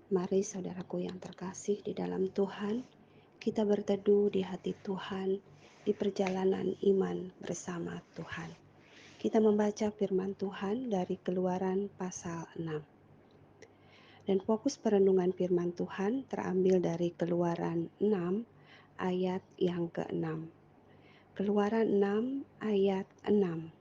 Mari saudaraku yang terkasih di dalam Tuhan, kita berteduh di hati Tuhan, di perjalanan iman bersama Tuhan. Kita membaca firman Tuhan dari Keluaran pasal 6. Dan fokus perenungan firman Tuhan terambil dari Keluaran 6 ayat yang ke-6. Keluaran 6 ayat 6.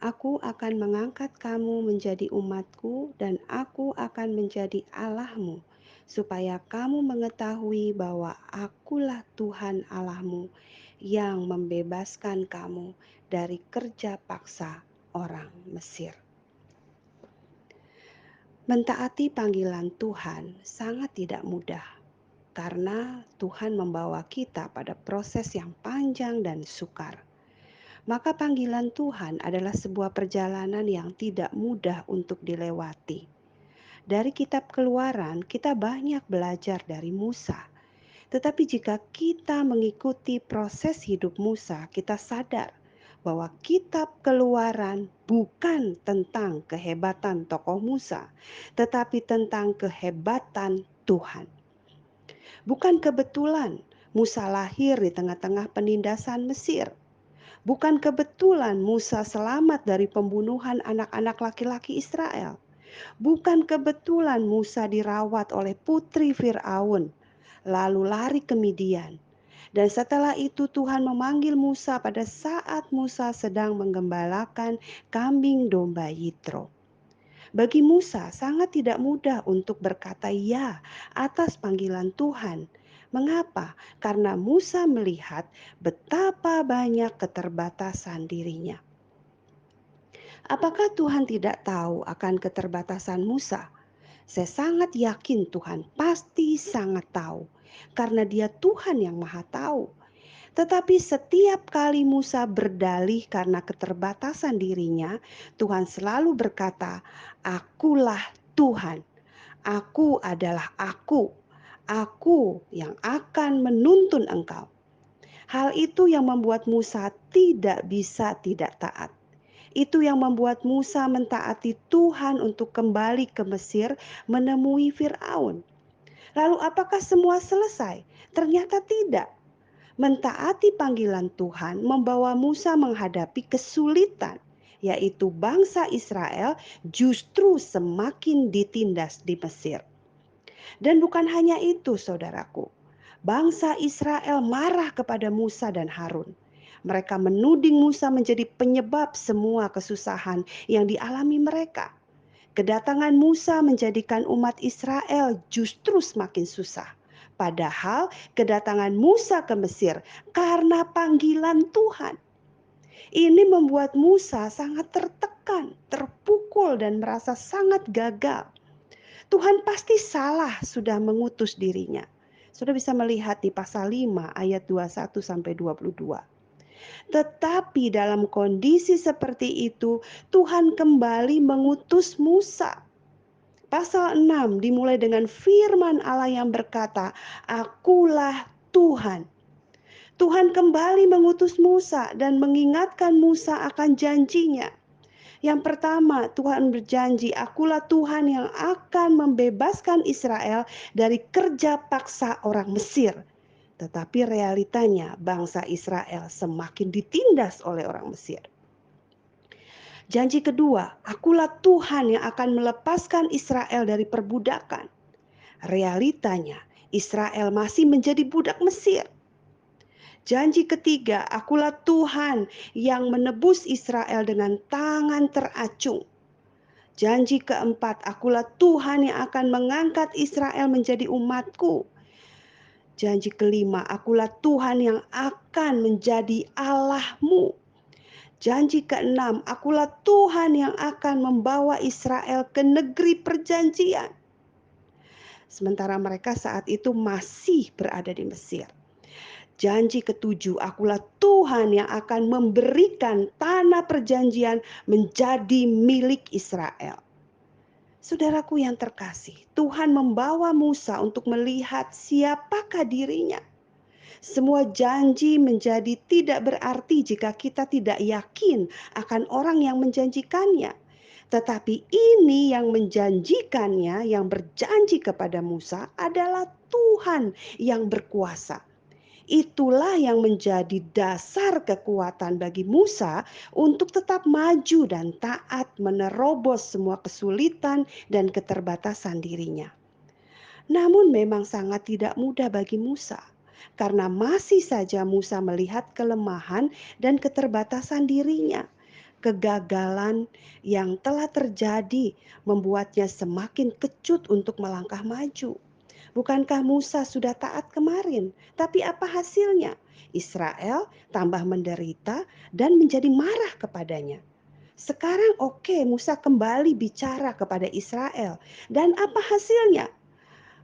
Aku akan mengangkat kamu menjadi umatku dan aku akan menjadi Allahmu, supaya kamu mengetahui bahwa akulah Tuhan Allahmu yang membebaskan kamu dari kerja paksa orang Mesir. Mentaati panggilan Tuhan sangat tidak mudah, karena Tuhan membawa kita pada proses yang panjang dan sukar. Maka panggilan Tuhan adalah sebuah perjalanan yang tidak mudah untuk dilewati. Dari kitab Keluaran, kita banyak belajar dari Musa. Tetapi jika kita mengikuti proses hidup Musa, kita sadar bahwa kitab Keluaran bukan tentang kehebatan tokoh Musa, tetapi tentang kehebatan Tuhan. Bukan kebetulan Musa lahir di tengah-tengah penindasan Mesir. Bukan kebetulan Musa selamat dari pembunuhan anak-anak laki-laki Israel. Bukan kebetulan Musa dirawat oleh putri Firaun, lalu lari ke Midian. Dan setelah itu Tuhan memanggil Musa pada saat Musa sedang menggembalakan kambing domba Yitro. Bagi Musa sangat tidak mudah untuk berkata ya atas panggilan Tuhan. Mengapa? Karena Musa melihat betapa banyak keterbatasan dirinya. Apakah Tuhan tidak tahu akan keterbatasan Musa? Saya sangat yakin Tuhan pasti sangat tahu, karena Dia Tuhan yang Maha Tahu. Tetapi setiap kali Musa berdalih karena keterbatasan dirinya, Tuhan selalu berkata, "Akulah Tuhan, aku adalah aku yang akan menuntun engkau." Hal itu yang membuat Musa tidak bisa tidak taat. Itu yang membuat Musa mentaati Tuhan untuk kembali ke Mesir menemui Firaun. Lalu apakah semua selesai? Ternyata tidak. Mentaati panggilan Tuhan membawa Musa menghadapi kesulitan, yaitu bangsa Israel justru semakin ditindas di Mesir. Dan bukan hanya itu, saudaraku. Bangsa Israel marah kepada Musa dan Harun. Mereka menuding Musa menjadi penyebab semua kesusahan yang dialami mereka. Kedatangan Musa menjadikan umat Israel justru semakin susah. Padahal kedatangan Musa ke Mesir karena panggilan Tuhan. Ini membuat Musa sangat tertekan, terpukul dan merasa sangat gagal. Tuhan pasti salah sudah mengutus dirinya. Sudah bisa melihat di pasal 5 ayat 21 sampai 22. Tetapi dalam kondisi seperti itu, Tuhan kembali mengutus Musa. Pasal 6 dimulai dengan firman Allah yang berkata, "Akulah Tuhan." Tuhan kembali mengutus Musa dan mengingatkan Musa akan janjinya. Yang pertama, Tuhan berjanji, "Akulah Tuhan yang akan membebaskan Israel dari kerja paksa orang Mesir." Tetapi realitanya bangsa Israel semakin ditindas oleh orang Mesir. Janji kedua, "Akulah Tuhan yang akan melepaskan Israel dari perbudakan." Realitanya, Israel masih menjadi budak Mesir. Janji ketiga, "Akulah Tuhan yang menebus Israel dengan tangan teracung." Janji keempat, "Akulah Tuhan yang akan mengangkat Israel menjadi umatku." Janji kelima, "Akulah Tuhan yang akan menjadi Allahmu." Janji keenam, "Akulah Tuhan yang akan membawa Israel ke negeri perjanjian." Sementara mereka saat itu masih berada di Mesir. Janji ketujuh, "Akulah Tuhan yang akan memberikan tanah perjanjian menjadi milik Israel." Saudaraku yang terkasih, Tuhan membawa Musa untuk melihat siapakah dirinya. Semua janji menjadi tidak berarti jika kita tidak yakin akan orang yang menjanjikannya. Tetapi ini yang menjanjikannya, yang berjanji kepada Musa adalah Tuhan yang berkuasa. Itulah yang menjadi dasar kekuatan bagi Musa untuk tetap maju dan taat menerobos semua kesulitan dan keterbatasan dirinya. Namun memang sangat tidak mudah bagi Musa, karena masih saja Musa melihat kelemahan dan keterbatasan dirinya. Kegagalan yang telah terjadi membuatnya semakin kecut untuk melangkah maju. Bukankah Musa sudah taat kemarin? Tapi apa hasilnya? Israel tambah menderita dan menjadi marah kepadanya. Sekarang Musa kembali bicara kepada Israel. Dan apa hasilnya?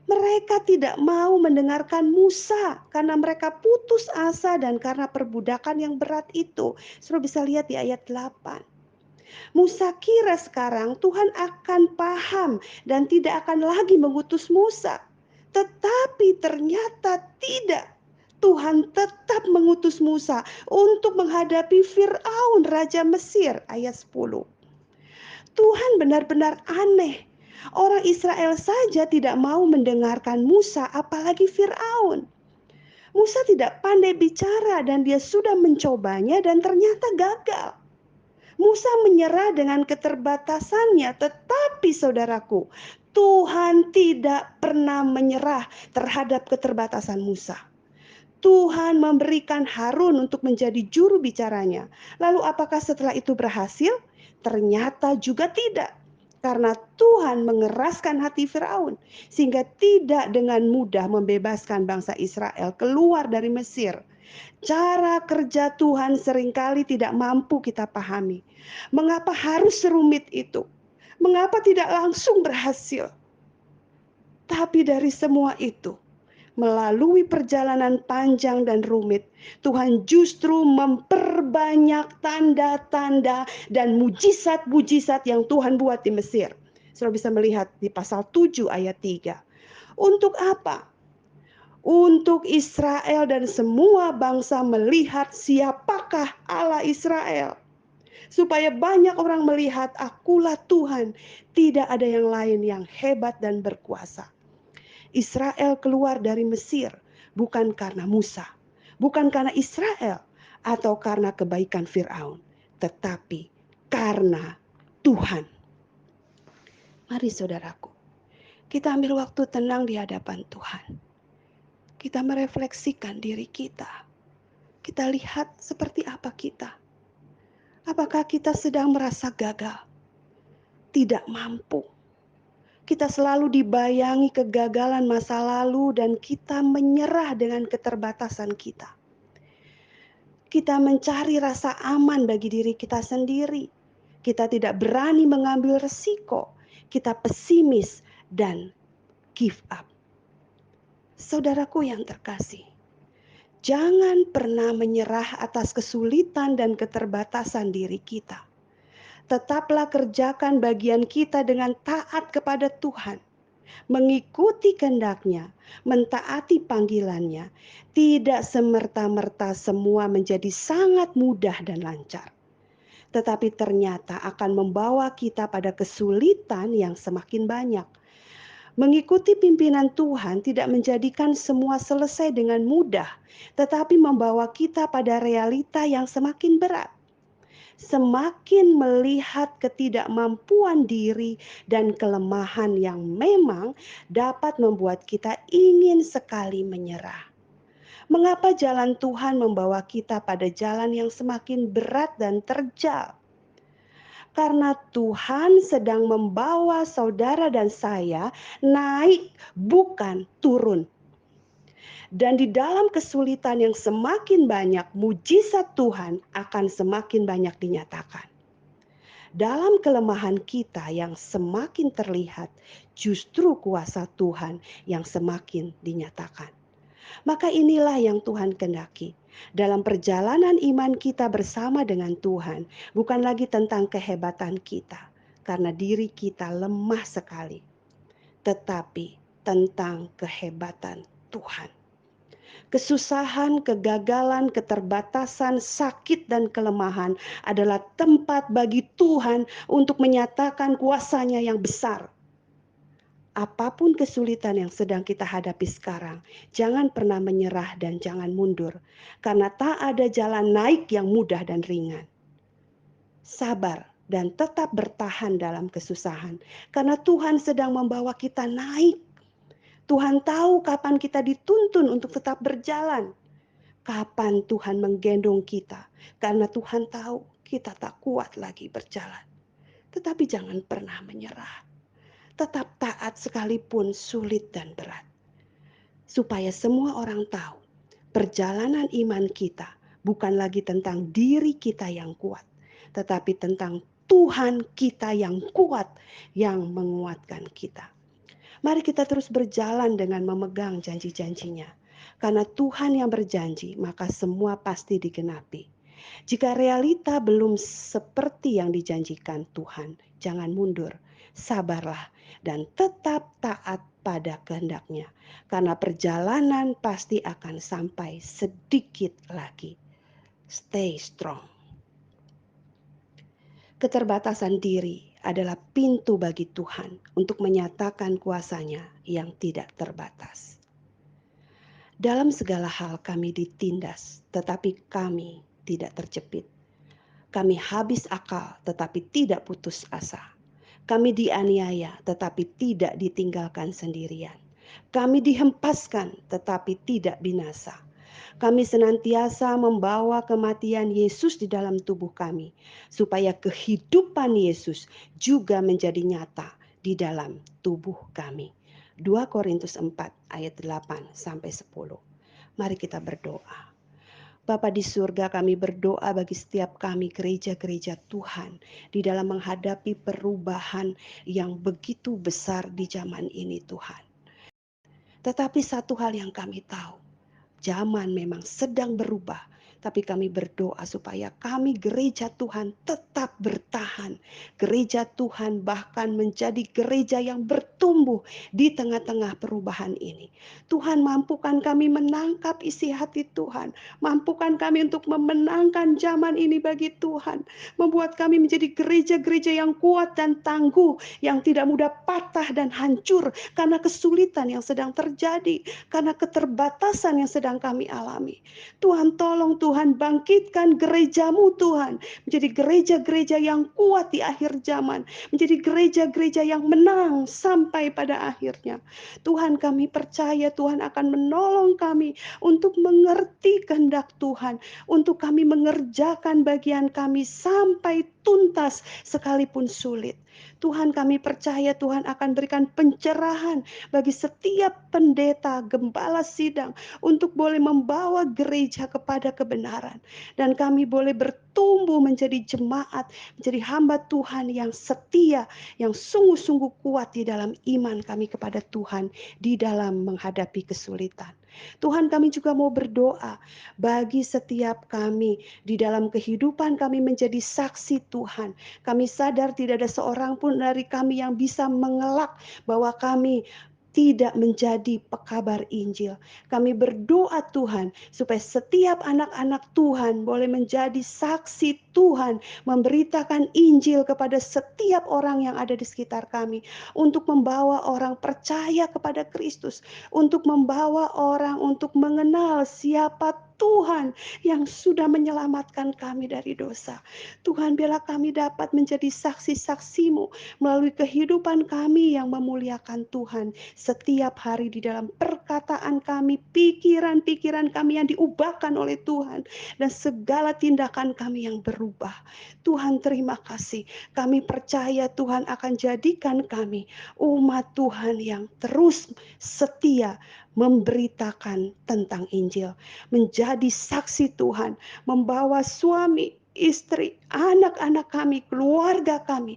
Mereka tidak mau mendengarkan Musa karena mereka putus asa dan karena perbudakan yang berat itu. Saudara bisa lihat di ayat 8. Musa kira sekarang Tuhan akan paham dan tidak akan lagi mengutus Musa. Tetapi ternyata tidak. Tuhan tetap mengutus Musa untuk menghadapi Firaun Raja Mesir, ayat 10. Tuhan benar-benar aneh. Orang Israel saja tidak mau mendengarkan Musa, apalagi Firaun. Musa tidak pandai bicara dan dia sudah mencobanya dan ternyata gagal. Musa menyerah dengan keterbatasannya, tetapi saudaraku, Tuhan tidak pernah menyerah terhadap keterbatasan Musa. Tuhan memberikan Harun untuk menjadi juru bicaranya. Lalu apakah setelah itu berhasil? Ternyata juga tidak. Karena Tuhan mengeraskan hati Firaun sehingga tidak dengan mudah membebaskan bangsa Israel keluar dari Mesir. Cara kerja Tuhan seringkali tidak mampu kita pahami. Mengapa harus serumit itu? Mengapa tidak langsung berhasil? Tapi dari semua itu, melalui perjalanan panjang dan rumit, Tuhan justru memperbanyak tanda-tanda dan mujizat-mujizat yang Tuhan buat di Mesir. Saudara bisa melihat di pasal 7 ayat 3. Untuk apa? Untuk Israel dan semua bangsa melihat siapakah Allah Israel. Supaya banyak orang melihat akulah Tuhan, tidak ada yang lain yang hebat dan berkuasa. Israel keluar dari Mesir bukan karena Musa, bukan karena Israel atau karena kebaikan Firaun, tetapi karena Tuhan. Mari saudaraku, kita ambil waktu tenang di hadapan Tuhan. Kita merefleksikan diri kita. Kita lihat seperti apa kita. Apakah kita sedang merasa gagal, tidak mampu? Kita selalu dibayangi kegagalan masa lalu dan kita menyerah dengan keterbatasan kita. Kita mencari rasa aman bagi diri kita sendiri. Kita tidak berani mengambil resiko. Kita pesimis dan give up. Saudaraku yang terkasih, jangan pernah menyerah atas kesulitan dan keterbatasan diri kita. Tetaplah kerjakan bagian kita dengan taat kepada Tuhan. Mengikuti kehendak-Nya, mentaati panggilan-Nya, tidak semerta-merta semua menjadi sangat mudah dan lancar. Tetapi ternyata akan membawa kita pada kesulitan yang semakin banyak. Mengikuti pimpinan Tuhan tidak menjadikan semua selesai dengan mudah, tetapi membawa kita pada realita yang semakin berat. Semakin melihat ketidakmampuan diri dan kelemahan yang memang dapat membuat kita ingin sekali menyerah. Mengapa jalan Tuhan membawa kita pada jalan yang semakin berat dan terjal? Karena Tuhan sedang membawa saudara dan saya naik, bukan turun. Dan di dalam kesulitan yang semakin banyak, mujizat Tuhan akan semakin banyak dinyatakan. Dalam kelemahan kita yang semakin terlihat, justru kuasa Tuhan yang semakin dinyatakan. Maka inilah yang Tuhan kehendaki. Dalam perjalanan iman kita bersama dengan Tuhan, bukan lagi tentang kehebatan kita, karena diri kita lemah sekali, tetapi tentang kehebatan Tuhan. Kesusahan, kegagalan, keterbatasan, sakit, dan kelemahan adalah tempat bagi Tuhan untuk menyatakan kuasa-Nya yang besar. Apapun kesulitan yang sedang kita hadapi sekarang, jangan pernah menyerah dan jangan mundur, karena tak ada jalan naik yang mudah dan ringan. Sabar dan tetap bertahan dalam kesusahan, karena Tuhan sedang membawa kita naik. Tuhan tahu kapan kita dituntun untuk tetap berjalan, kapan Tuhan menggendong kita, karena Tuhan tahu kita tak kuat lagi berjalan. Tetapi jangan pernah menyerah. Tetap taat sekalipun sulit dan berat. Supaya semua orang tahu, perjalanan iman kita bukan lagi tentang diri kita yang kuat, tetapi tentang Tuhan kita yang kuat, yang menguatkan kita. Mari kita terus berjalan dengan memegang janji-janjinya. Karena Tuhan yang berjanji, maka semua pasti digenapi. Jika realita belum seperti yang dijanjikan Tuhan, jangan mundur, sabarlah, dan tetap taat pada kehendak-Nya. Karena perjalanan pasti akan sampai sedikit lagi. Stay strong. Keterbatasan diri adalah pintu bagi Tuhan untuk menyatakan kuasa-Nya yang tidak terbatas. Dalam segala hal kami ditindas, tetapi kami tidak terjepit. Kami habis akal, tetapi tidak putus asa. Kami dianiaya, tetapi tidak ditinggalkan sendirian. Kami dihempaskan, tetapi tidak binasa. Kami senantiasa membawa kematian Yesus di dalam tubuh kami, supaya kehidupan Yesus juga menjadi nyata di dalam tubuh kami. 2 Korintus 4 ayat 8 sampai 10. Mari kita berdoa. Bapa di surga, kami berdoa bagi setiap kami gereja-gereja Tuhan di dalam menghadapi perubahan yang begitu besar di zaman ini Tuhan. Tetapi satu hal yang kami tahu, zaman memang sedang berubah, tapi kami berdoa supaya kami gereja Tuhan tetap bertahan. Gereja Tuhan bahkan menjadi gereja yang bertumbuh di tengah-tengah perubahan ini. Tuhan, mampukan kami menangkap isi hati Tuhan. Mampukan kami untuk memenangkan zaman ini bagi Tuhan. Membuat kami menjadi gereja-gereja yang kuat dan tangguh, yang tidak mudah patah dan hancur karena kesulitan yang sedang terjadi, karena keterbatasan yang sedang kami alami. Tuhan, tolong Tuhan bangkitkan gerejamu Tuhan, menjadi gereja-gereja yang kuat di akhir zaman, menjadi gereja-gereja yang menang sampai pada akhirnya. Tuhan, kami percaya Tuhan akan menolong kami untuk mengerti kehendak Tuhan, untuk kami mengerjakan bagian kami sampai tuntas sekalipun sulit. Tuhan, kami percaya Tuhan akan berikan pencerahan bagi setiap pendeta, gembala sidang untuk boleh membawa gereja kepada kebenaran. Dan kami boleh bertumbuh menjadi jemaat, menjadi hamba Tuhan yang setia, yang sungguh-sungguh kuat di dalam iman kami kepada Tuhan, di dalam menghadapi kesulitan. Tuhan, kami juga mau berdoa bagi setiap kami di dalam kehidupan kami menjadi saksi Tuhan. Kami sadar tidak ada seorang pun dari kami yang bisa mengelak bahwa kami tidak menjadi pekabar Injil. Kami berdoa Tuhan supaya setiap anak-anak Tuhan boleh menjadi saksi Tuhan, memberitakan Injil kepada setiap orang yang ada di sekitar kami, untuk membawa orang percaya kepada Kristus, untuk membawa orang untuk mengenal siapa Tuhan yang sudah menyelamatkan kami dari dosa. Tuhan, biarlah kami dapat menjadi saksi-saksi-Mu melalui kehidupan kami yang memuliakan Tuhan setiap hari di dalam perkataan kami, pikiran-pikiran kami yang diubahkan oleh Tuhan, dan segala tindakan kami yang berubah. Tuhan, terima kasih. Kami percaya Tuhan akan jadikan kami umat Tuhan yang terus setia memberitakan tentang Injil, menjadi saksi Tuhan, membawa suami, istri, anak-anak kami, keluarga kami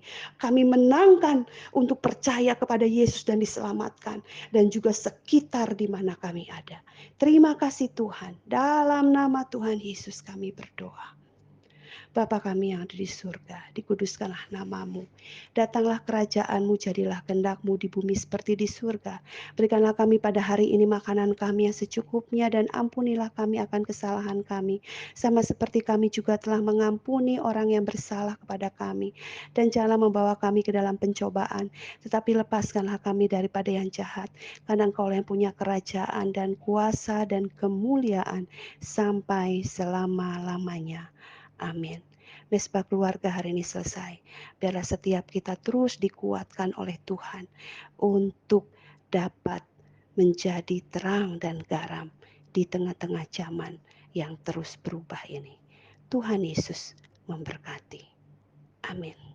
menangkan untuk percaya kepada Yesus dan diselamatkan, dan juga sekitar di mana kami ada. Terima kasih Tuhan, dalam nama Tuhan Yesus kami berdoa. Bapa kami yang ada di surga, dikuduskanlah namamu. Datanglah kerajaanmu, jadilah kehendak-mu di bumi seperti di surga. Berikanlah kami pada hari ini makanan kami yang secukupnya, dan ampunilah kami akan kesalahan kami, sama seperti kami juga telah mengampuni orang yang bersalah kepada kami. Dan janganlah membawa kami ke dalam pencobaan, tetapi lepaskanlah kami daripada yang jahat. Karena Engkau yang punya kerajaan dan kuasa dan kemuliaan sampai selama-lamanya. Amin. Mesbah keluarga hari ini selesai. Biarlah setiap kita terus dikuatkan oleh Tuhan untuk dapat menjadi terang dan garam di tengah-tengah zaman yang terus berubah ini. Tuhan Yesus memberkati. Amin.